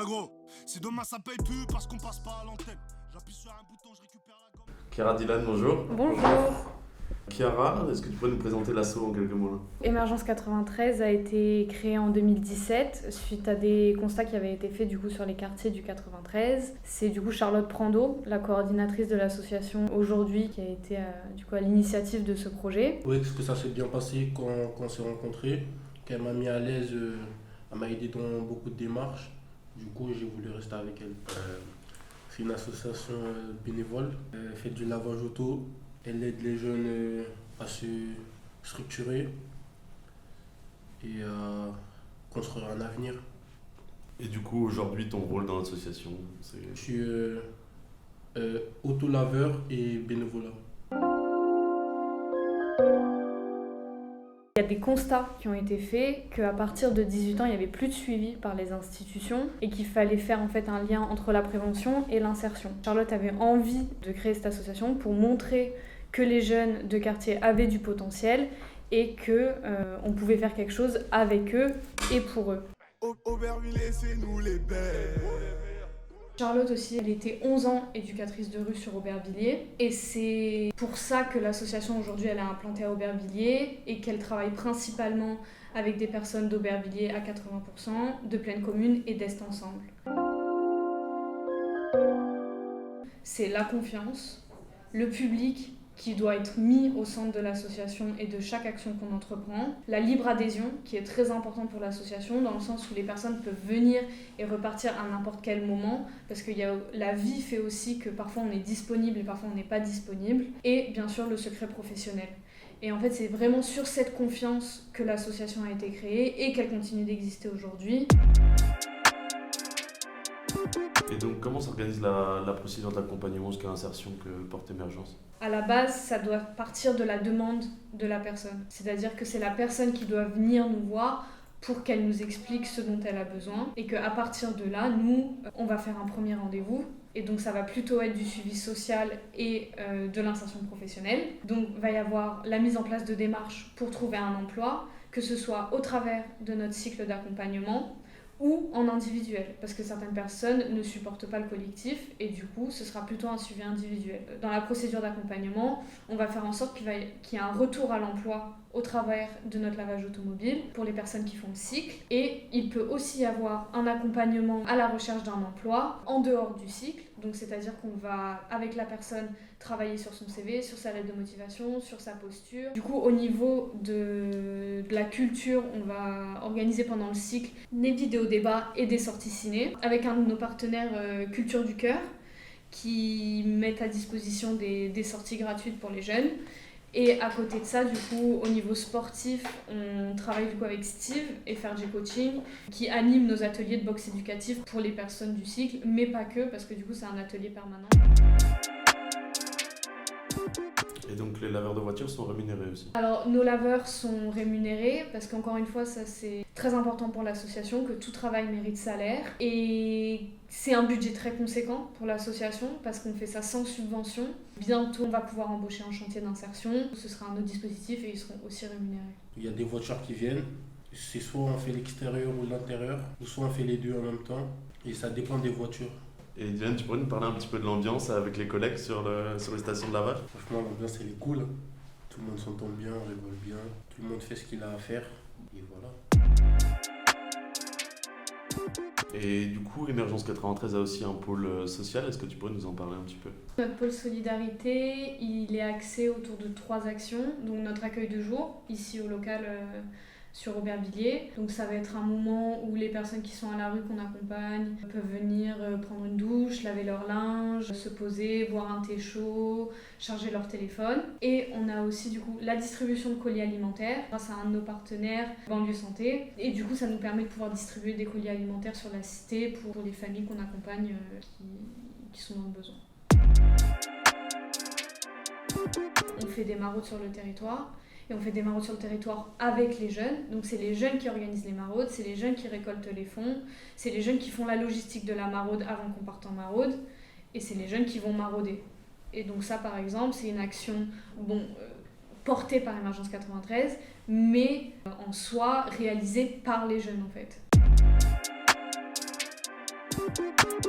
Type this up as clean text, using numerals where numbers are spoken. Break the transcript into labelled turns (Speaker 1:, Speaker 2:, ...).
Speaker 1: Gros, si demain ça paye plus parce qu'on passe pas à l'antenne. J'appuie sur un bouton, je récupère la gomme.
Speaker 2: Chiara Dylan, bonjour.
Speaker 3: Bonjour.
Speaker 2: Chiara, est-ce que tu pourrais nous présenter l'asso en quelques mots là?
Speaker 3: Émergence 93 a été créée en 2017 suite à des constats qui avaient été faits du coup sur les quartiers du 93. C'est du coup Charlotte Prando, la coordinatrice de l'association aujourd'hui, qui a été du coup à l'initiative de ce projet.
Speaker 4: Oui, parce que ça s'est bien passé quand on s'est rencontrés, qu'elle m'a mis à l'aise, elle m'a aidé dans beaucoup de démarches. Du coup, j'ai voulu rester avec elle. C'est une association bénévole, elle fait du lavage auto, elle aide les jeunes à se structurer et à construire un avenir.
Speaker 2: Et du coup, aujourd'hui, ton rôle dans l'association, c'est...
Speaker 4: Je suis auto-laveur et bénévolat.
Speaker 3: Il y a des constats qui ont été faits qu'à partir de 18 ans, il n'y avait plus de suivi par les institutions et qu'il fallait faire en fait un lien entre la prévention et l'insertion. Charlotte avait envie de créer cette association pour montrer que les jeunes de quartier avaient du potentiel et qu'on pouvait faire quelque chose avec eux et pour eux.
Speaker 1: Aubervilliers, c'est nous les belles.
Speaker 3: Charlotte aussi, elle était 11 ans éducatrice de rue sur Aubervilliers et c'est pour ça que l'association aujourd'hui elle est implantée à Aubervilliers et qu'elle travaille principalement avec des personnes d'Aubervilliers à 80%, de Plaine Commune et d'Est Ensemble. C'est la confiance, le public qui doit être mis au centre de l'association et de chaque action qu'on entreprend. La libre adhésion, qui est très importante pour l'association, dans le sens où les personnes peuvent venir et repartir à n'importe quel moment, parce que la vie fait aussi que parfois on est disponible et parfois on n'est pas disponible. Et bien sûr, le secret professionnel. Et en fait, c'est vraiment sur cette confiance que l'association a été créée et qu'elle continue d'exister aujourd'hui.
Speaker 2: Et donc, comment s'organise la procédure d'accompagnement jusqu'à l'insertion que porte Émergence?
Speaker 3: À la base, ça doit partir de la demande de la personne. C'est-à-dire que c'est la personne qui doit venir nous voir pour qu'elle nous explique ce dont elle a besoin et qu'à partir de là, nous, on va faire un premier rendez-vous. Et donc ça va plutôt être du suivi social et de l'insertion professionnelle. Donc il va y avoir la mise en place de démarches pour trouver un emploi, que ce soit au travers de notre cycle d'accompagnement ou en individuel, parce que certaines personnes ne supportent pas le collectif et du coup ce sera plutôt un suivi individuel. Dans la procédure d'accompagnement, on va faire en sorte qu'il y ait un retour à l'emploi au travers de notre lavage automobile pour les personnes qui font le cycle, et il peut aussi y avoir un accompagnement à la recherche d'un emploi en dehors du cycle, donc c'est-à-dire qu'on va avec la personne travailler sur son CV, sur sa lettre de motivation, sur sa posture. Du coup, au niveau de la culture, on va organiser pendant le cycle des vidéos débats et des sorties ciné avec un de nos partenaires Culture du Cœur qui mettent à disposition des sorties gratuites pour les jeunes. Et à côté de ça, du coup, au niveau sportif, on travaille du coup avec Steve et Fergie Coaching qui anime nos ateliers de boxe éducative pour les personnes du cycle, mais pas que, parce que du coup, c'est un atelier permanent.
Speaker 2: Et donc, les laveurs de voitures sont rémunérés aussi?
Speaker 3: Alors, nos laveurs sont rémunérés parce qu'encore une fois, ça c'est très important pour l'association, que tout travail mérite salaire. Et c'est un budget très conséquent pour l'association parce qu'on fait ça sans subvention. Bientôt, on va pouvoir embaucher un chantier d'insertion. Ce sera un autre dispositif et ils seront aussi rémunérés.
Speaker 4: Il y a des voitures qui viennent, c'est soit on fait l'extérieur ou l'intérieur, ou soit on fait les deux en même temps, et ça dépend des voitures.
Speaker 2: Et Dylan, tu pourrais nous parler un petit peu de l'ambiance avec les collègues sur les stations de lavage?
Speaker 4: Franchement, l'ambiance elle est cool. Tout le monde s'entend bien, on rigole bien, tout le monde fait ce qu'il a à faire, et voilà.
Speaker 2: Et du coup, Émergence 93 a aussi un pôle social, est-ce que tu pourrais nous en parler un petit peu?
Speaker 3: Notre pôle solidarité, il est axé autour de 3 actions. Donc notre accueil de jour, ici au local sur Aubervilliers. Donc ça va être un moment où les personnes qui sont à la rue qu'on accompagne peuvent venir prendre une douche, laver leur linge, se poser, boire un thé chaud, charger leur téléphone. Et on a aussi du coup la distribution de colis alimentaires grâce à un de nos partenaires, Banlieue Santé. Et du coup ça nous permet de pouvoir distribuer des colis alimentaires sur la cité pour les familles qu'on accompagne qui sont dans le besoin. On fait des maraudes sur le territoire. Et on fait des maraudes sur le territoire avec les jeunes. Donc c'est les jeunes qui organisent les maraudes, c'est les jeunes qui récoltent les fonds, c'est les jeunes qui font la logistique de la maraude avant qu'on parte en maraude, et c'est les jeunes qui vont marauder. Et donc ça par exemple, c'est une action portée par Émergence 93, mais en soi réalisée par les jeunes en fait.
Speaker 1: Bye.